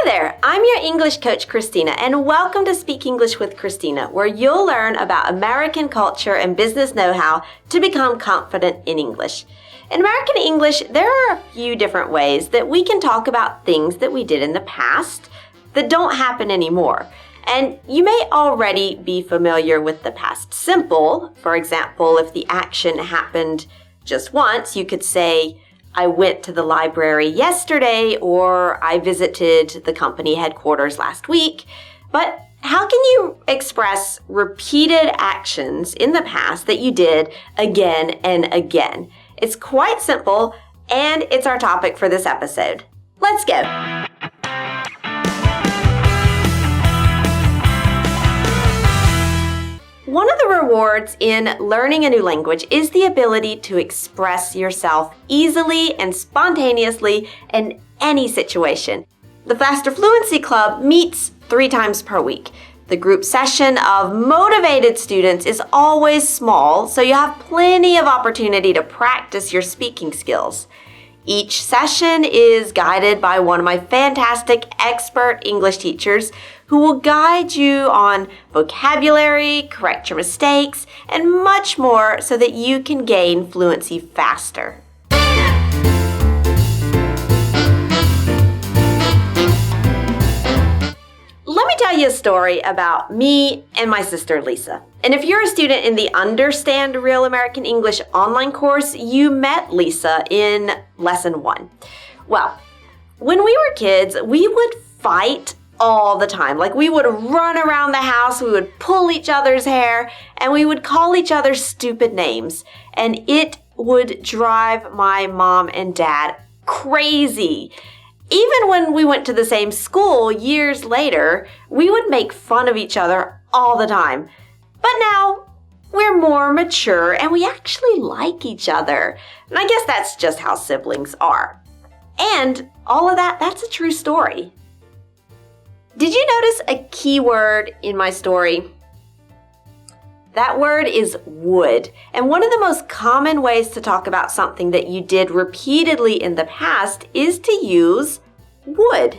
Hi there, I'm your English coach, Christina, and welcome to Speak English with Christina, where you'll learn about American culture and business know-how to become confident in English. In American English, there are a few different ways that we can talk about things that we did in the past that don't happen anymore. And you may already be familiar with the past simple. For example, if the action happened just once, you could say, I went to the library yesterday, or I visited the company headquarters last week. But how can you express repeated actions in the past that you did again and again? It's quite simple, and it's our topic for this episode. Let's go. One of the rewards in learning a new language is the ability to express yourself easily and spontaneously in any situation. The Faster Fluency Club meets 3 times per week. The group session of motivated students is always small, so you have plenty of opportunity to practice your speaking skills. Each session is guided by one of my fantastic expert English teachers who will guide you on vocabulary, correct your mistakes, and much more so that you can gain fluency faster. Let me tell you a story about me and my sister Lisa. And if you're a student in the Understand Real American English online course, you met Lisa in lesson 1. Well, when we were kids, we would fight all the time. Like, we would run around the house, we would pull each other's hair, and we would call each other stupid names. And it would drive my mom and dad crazy. Even when we went to the same school years later, we would make fun of each other all the time. But now we're more mature and we actually like each other. And I guess that's just how siblings are. And all of that's a true story. Did you notice a key word in my story? That word is would. And one of the most common ways to talk about something that you did repeatedly in the past is to use would.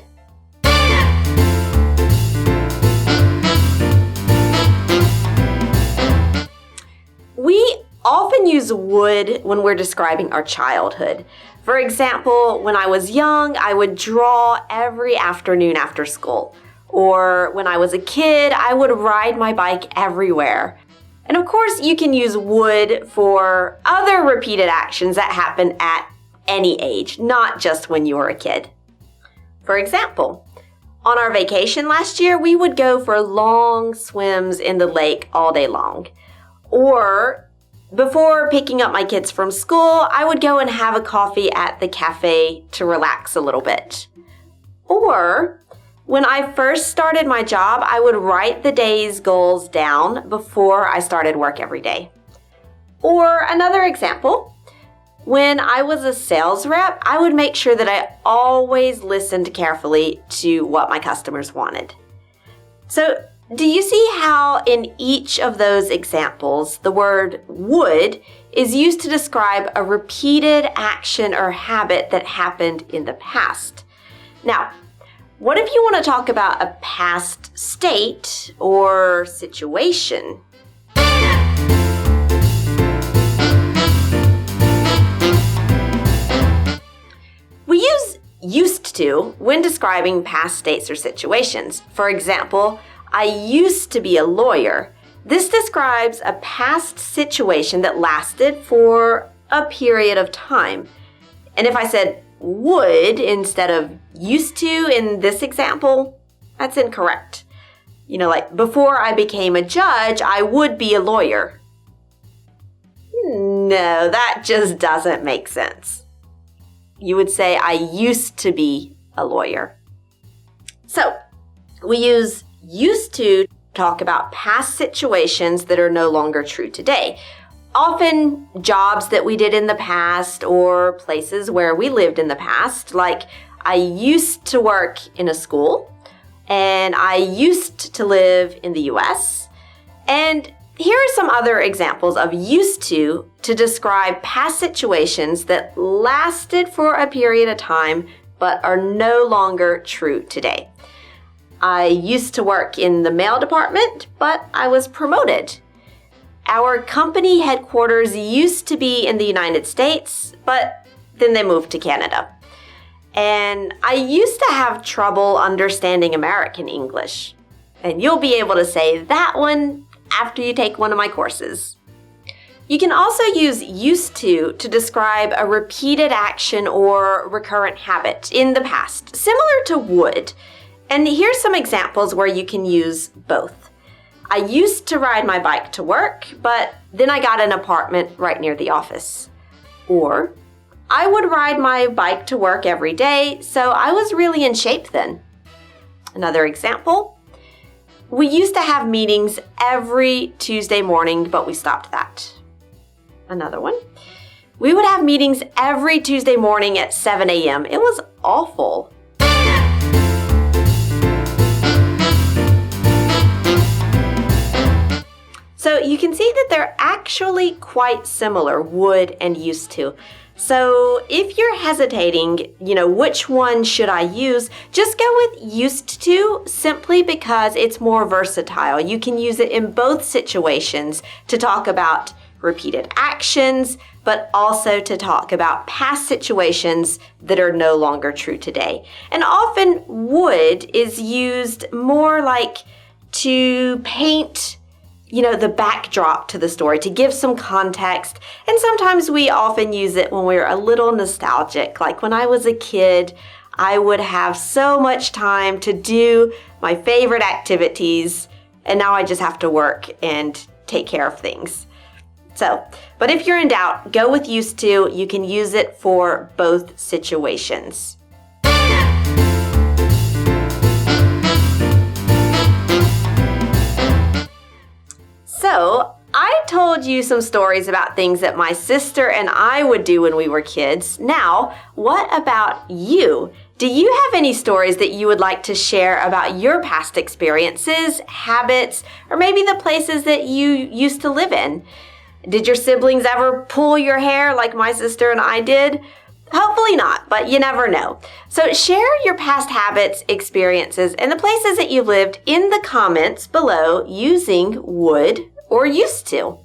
We often use would when we're describing our childhood. For example, when I was young, I would draw every afternoon after school. Or when I was a kid, I would ride my bike everywhere. And of course, you can use would for other repeated actions that happen at any age, not just when you were a kid. For example, on our vacation last year, we would go for long swims in the lake all day long. Or before picking up my kids from school, I would go and have a coffee at the cafe to relax a little bit. Or when I first started my job, I would write the day's goals down before I started work every day. Or another example, when I was a sales rep, I would make sure that I always listened carefully to what my customers wanted. So, do you see how in each of those examples, the word would is used to describe a repeated action or habit that happened in the past? Now, what if you want to talk about a past state or situation? We use used to when describing past states or situations. For example, I used to be a lawyer. This describes a past situation that lasted for a period of time. And if I said would instead of used to in this example, that's incorrect. You know, like before I became a judge, I would be a lawyer. No, that just doesn't make sense. You would say I used to be a lawyer. So, we use used to talk about past situations that are no longer true today. Often jobs that we did in the past or places where we lived in the past, like I used to work in a school and I used to live in the US. And here are some other examples of used to describe past situations that lasted for a period of time but are no longer true today. I used to work in the mail department, but I was promoted. Our company headquarters used to be in the United States, but then they moved to Canada. And I used to have trouble understanding American English. And you'll be able to say that one after you take one of my courses. You can also use used to describe a repeated action or recurrent habit in the past, similar to would. And here's some examples where you can use both. I used to ride my bike to work, but then I got an apartment right near the office. Or, I would ride my bike to work every day, so I was really in shape then. Another example, we used to have meetings every Tuesday morning, but we stopped that. Another one, we would have meetings every Tuesday morning at 7 a.m. It was awful. So you can see that they're actually quite similar, would and used to. So if you're hesitating, which one should I use? Just go with used to simply because it's more versatile. You can use it in both situations to talk about repeated actions, but also to talk about past situations that are no longer true today. And often would is used more like to paint the backdrop to the story, to give some context. And sometimes we often use it when we're a little nostalgic. Like when I was a kid, I would have so much time to do my favorite activities, and now I just have to work and take care of things. But if you're in doubt, go with used to. You can use it for both situations. So, I told you some stories about things that my sister and I would do when we were kids. Now, what about you? Do you have any stories that you would like to share about your past experiences, habits, or maybe the places that you used to live in? Did your siblings ever pull your hair like my sister and I did? Hopefully not, but you never know. So share your past habits, experiences, and the places that you lived in the comments below using would or used to.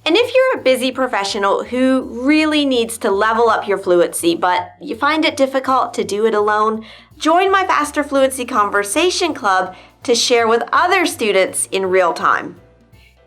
And if you're a busy professional who really needs to level up your fluency, but you find it difficult to do it alone, join my Faster Fluency Conversation Club to share with other students in real time.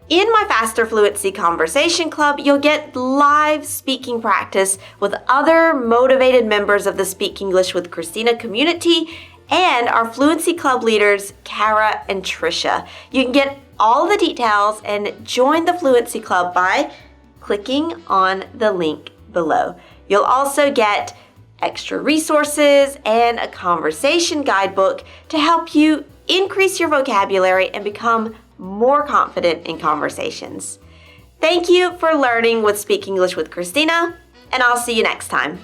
In my Faster Fluency Conversation Club, you'll get live speaking practice with other motivated members of the Speak English with Christina community and our Fluency Club leaders, Kara and Trisha. You can get all the details and join the Fluency Club by clicking on the link below. You'll also get extra resources and a conversation guidebook to help you increase your vocabulary and become more confident in conversations. Thank you for learning with Speak English with Christina, and I'll see you next time.